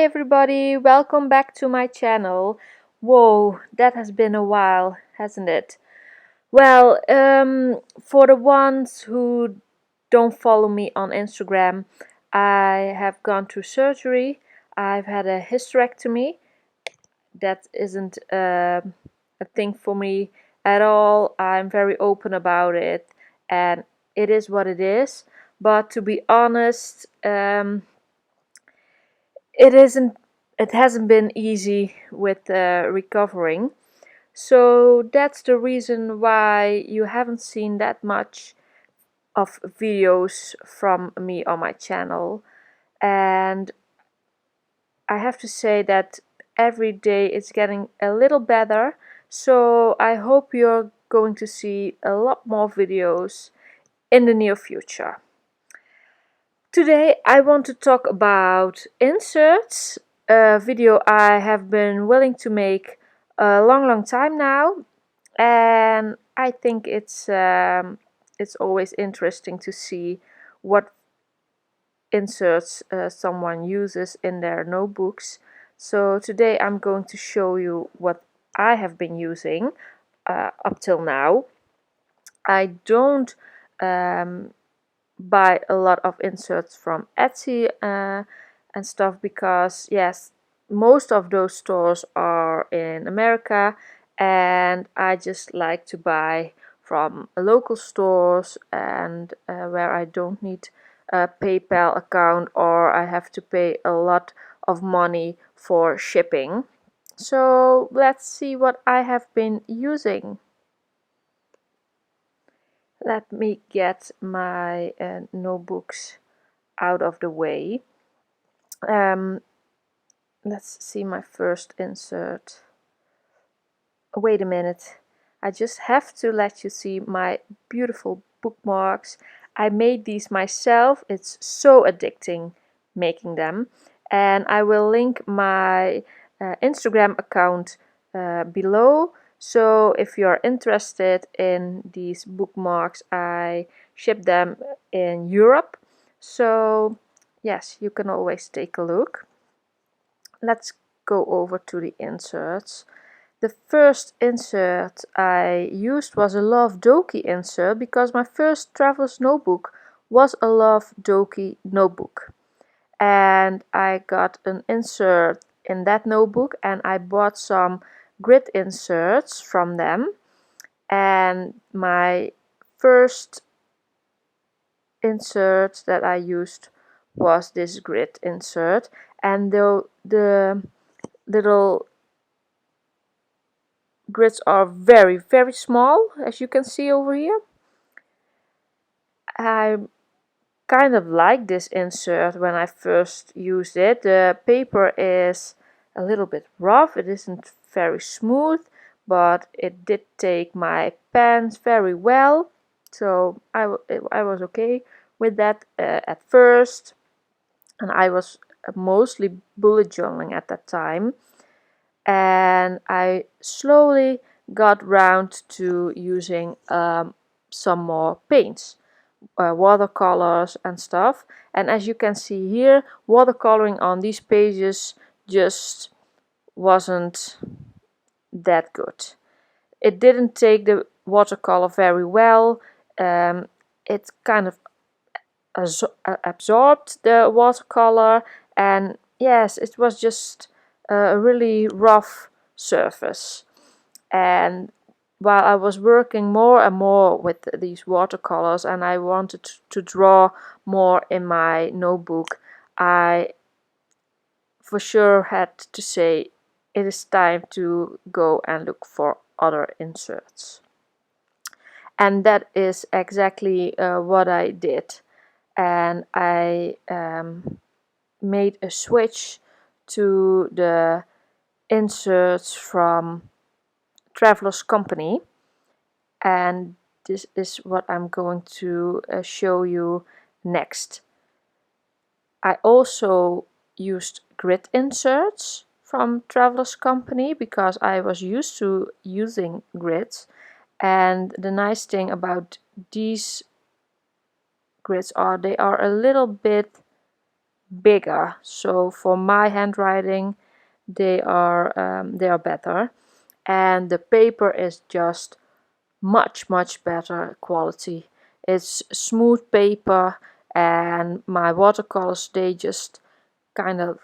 everybody, welcome back to my channel. Whoa, that has been a while, hasn't it? Well, for the ones who don't follow me on Instagram, I have gone through surgery. I've had a hysterectomy. That isn't a thing for me at all. I'm very open about it, and it is what it is. But to be honest, it isn't it hasn't been easy with recovering, so that's the reason why you haven't seen that much of videos from me on my channel. And I have to say that every day it's getting a little better, so I hope you're going to see a lot more videos in the near future. Today I want to talk about inserts, a video I have been willing to make a long time now, and I think it's always interesting to see what inserts someone uses in their notebooks. So today I'm going to show you what I have been using up till now. I don't um, buy a lot of inserts from Etsy and stuff because, yes, most of those stores are in America, and I just like to buy from local stores and where I don't need a PayPal account or I have to pay a lot of money for shipping. So let's see what I have been using. Let me get my notebooks out of the way. Um, let's see my first insert. Wait a minute. I just have to let you see my beautiful bookmarks. I made these myself. It's so addicting making them. And I will link my Instagram account below. So if you're interested in these bookmarks, I ship them in Europe. So yes, you can always take a look. Let's go over to the inserts. The first insert I used was a Love Doki insert because my first traveler's notebook was a Love Doki notebook. And I got an insert in that notebook and I bought some grid inserts from them. And my first insert that I used was this grid insert, and the little grids are very small, as you can see over here. I kind of like this insert when I first used it. The paper is a little bit rough, it isn't very smooth, but it did take my pens very well, so I was okay with that at first. And I was mostly bullet journaling at that time, and I slowly got round to using some more paints, watercolors and stuff. And as you can see here, watercoloring on these pages just wasn't that good. It didn't take the watercolor very well. It kind of absorbed the watercolor, and yes, it was just a really rough surface. And while I was working more and more with these watercolors and I wanted to draw more in my notebook, I for sure had to say it is time to go and look for other inserts. And that is exactly what I did. And I made a switch to the inserts from Traveler's Company, and this is what I'm going to show you next. I also used grid inserts from Traveler's Company because I was used to using grids, and the nice thing about these grids are they are a little bit bigger. So for my handwriting, they are better, and the paper is just much better quality. It's smooth paper, and my watercolors, they just kind of,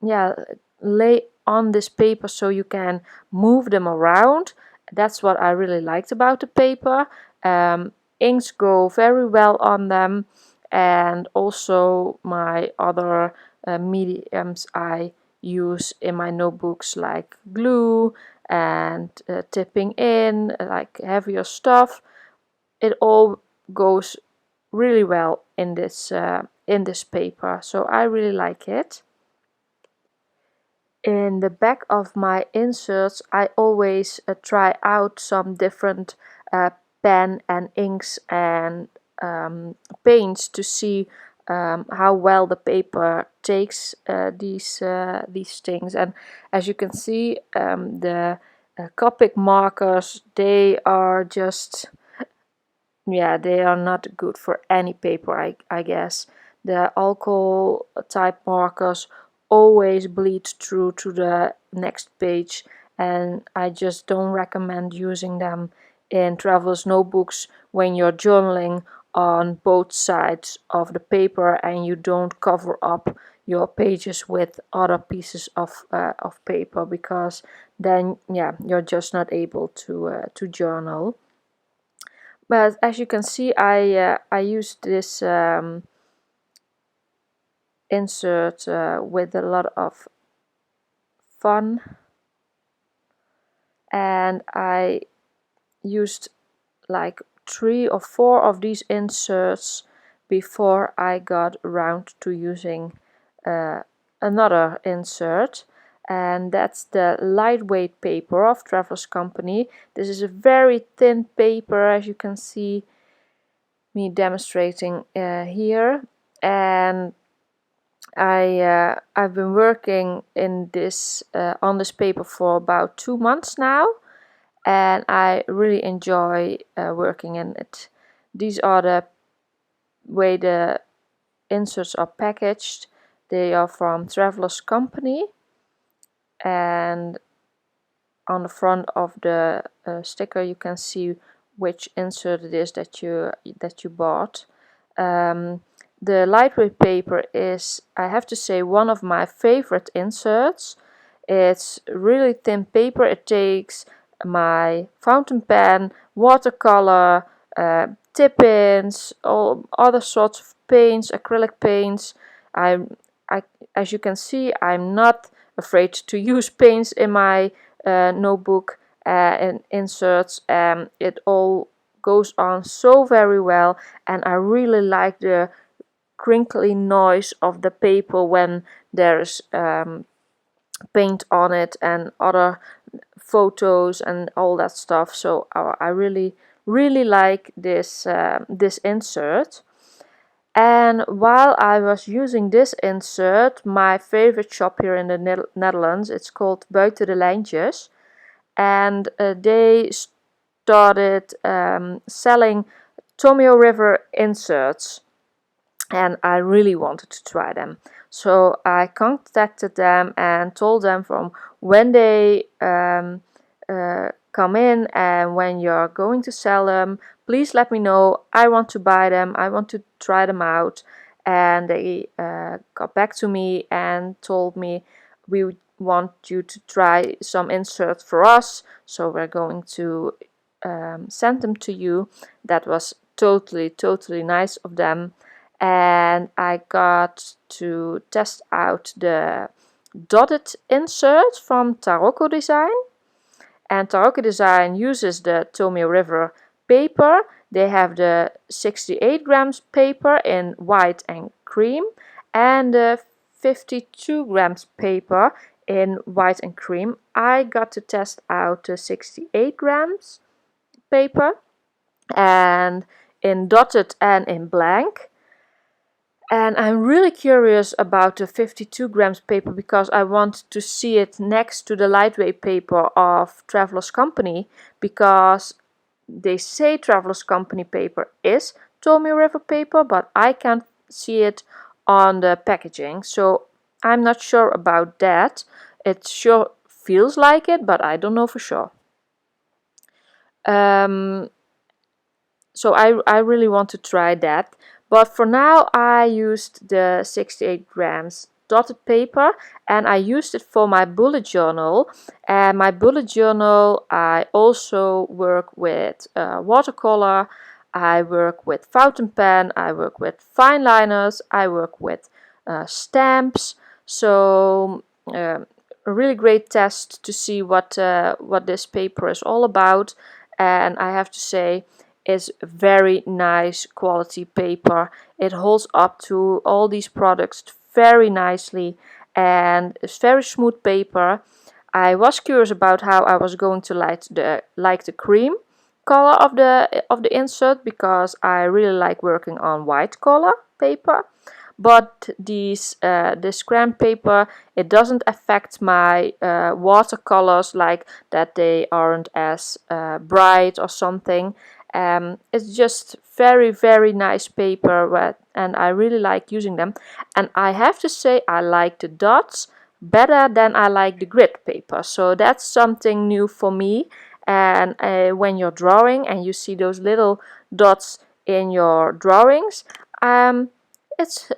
yeah, lay on this paper so you can move them around. That's what I really liked about the paper. Inks go very well on them, and also my other mediums I use in my notebooks, like glue and tipping in, like heavier stuff. It all goes really well in this paper, so I really like it. In the back of my inserts, I always try out some different uh, pen and inks and paints to see how well the paper takes these things. And as you can see, the Copic markers, they are just, yeah, they are not good for any paper, I guess. The alcohol type markers always bleed through to the next page, and I just don't recommend using them in traveler's notebooks when you're journaling on both sides of the paper and you don't cover up your pages with other pieces of paper, because then, yeah, you're just not able to journal. But as you can see, I used this insert with a lot of fun, and I used like 3 or 4 of these inserts before I got around to using uh, another insert, and that's the lightweight paper of Traveler's Company. This is a very thin paper, as you can see me demonstrating here, and I've been working in this on this paper for about 2 months now, and I really enjoy working in it. These are the way the inserts are packaged. They are from Traveler's Company, and on the front of the sticker you can see which insert it is that you bought. The lightweight paper is, I have to say, one of my favorite inserts. It's really thin paper. It takes my fountain pen, watercolor, tip-ins, all other sorts of paints, acrylic paints. I, as you can see, I'm not afraid to use paints in my notebook and inserts. It all goes on so very well, and I really like the crinkly noise of the paper when there's paint on it and other photos and all that stuff. So I really like this insert. And while I was using this insert, my favorite shop here in the Netherlands, it's called Buiten de Lijntjes, and they started selling Tomio River inserts, and I really wanted to try them. So I contacted them and told them from when they come in and when you're going to sell them, please let me know. I want to buy them. I want to try them out. And they got back to me and told me, we want you to try some inserts for us, so we're going to send them to you. That was totally nice of them. And I got to test out the dotted inserts from Taroko Design. And Taroko Design uses the Tomio River paper. They have the 68 grams paper in white and cream, and the 52 grams paper in white and cream. I got to test out the 68 grams paper, and in dotted and in blank. And I'm really curious about the 52 grams paper, because I want to see it next to the lightweight paper of Traveler's Company, because they say Traveler's Company paper is Tomio River paper, but I can't see it on the packaging. So I'm not sure about that. It sure feels like it, but I don't know for sure. So I really want to try that. But for now I used the 68 grams dotted paper, and I used it for my bullet journal. And my bullet journal, I also work with watercolor, I work with fountain pen, I work with fine liners, I work with stamps. So a really great test to see what this paper is all about. And I have to say, is very nice quality paper. It holds up to all these products very nicely, and it's very smooth paper. I was curious about how I was going to like the cream color of the insert, because I really like working on white color paper. But this crayon paper, it doesn't affect my watercolors, like that they aren't as bright or something. It's just very nice paper, and I really like using them. And I have to say, I like the dots better than I like the grid paper. So that's something new for me. And when you're drawing and you see those little dots in your drawings, it's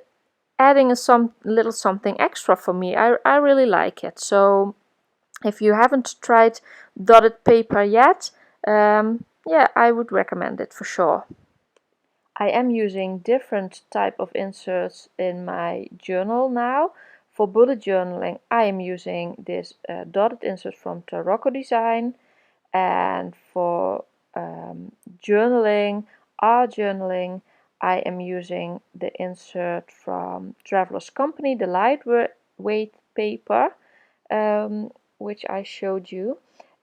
adding some little something extra for me. I really like it. So if you haven't tried dotted paper yet, yeah, I would recommend it for sure. I am using different type of inserts in my journal now. For bullet journaling, I am using this dotted insert from Taroko design, and for journaling, art journaling, I am using the insert from Traveler's Company, the lightweight paper, which I showed you.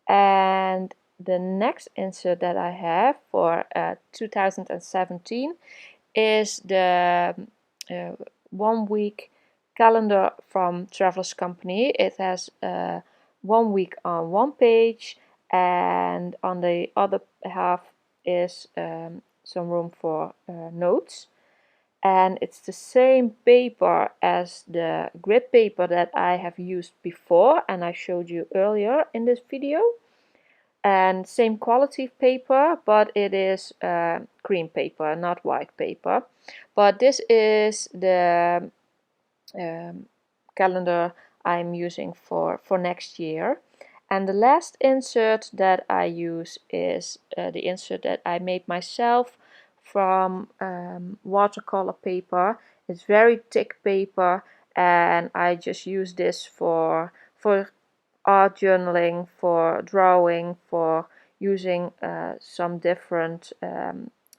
And the next insert that I have for 2017 is the 1 week calendar from Traveler's Company. It has 1 week on one page, and on the other half is some room for notes. And it's the same paper as the grid paper that I have used before and I showed you earlier in this video. And same quality paper, but it is cream paper, not white paper. But this is the calendar I'm using for next year. And the last insert that I use is the insert that I made myself from watercolor paper. It's very thick paper, and I just use this for art journaling, for drawing, for using some different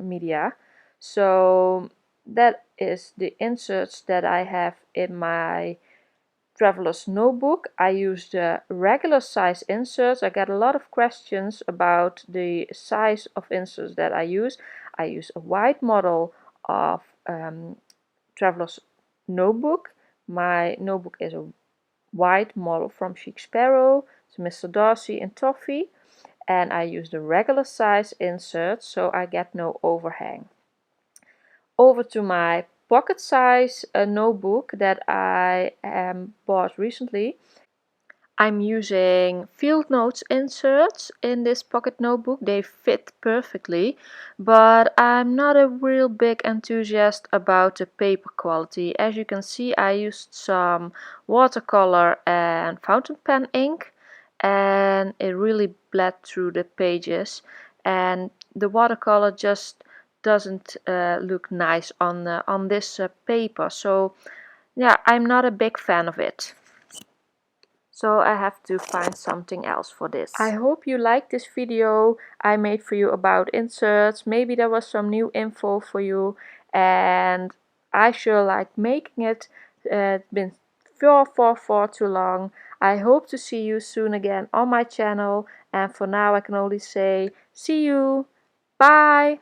media. So that is the inserts that I have in my traveler's notebook. I use the regular size inserts. I get a lot of questions about the size of inserts that I use. I use a wide model of traveler's notebook. My notebook is a wide model from Chic Sparrow, it's Mr. Darcy and Toffee, and I use the regular size insert so I get no overhang. Over to my pocket size notebook that I bought recently. I'm using field notes inserts in this pocket notebook. They fit perfectly, but I'm not a real big enthusiast about the paper quality. As you can see, I used some watercolor and fountain pen ink, and it really bled through the pages, and the watercolor just doesn't look nice on this paper. So yeah, I'm not a big fan of it. So I have to find something else for this. I hope you liked this video I made for you about inserts. Maybe there was some new info for you, and I sure like making it. It's been far too long. I hope to see you soon again on my channel, and for now I can only say see you. Bye!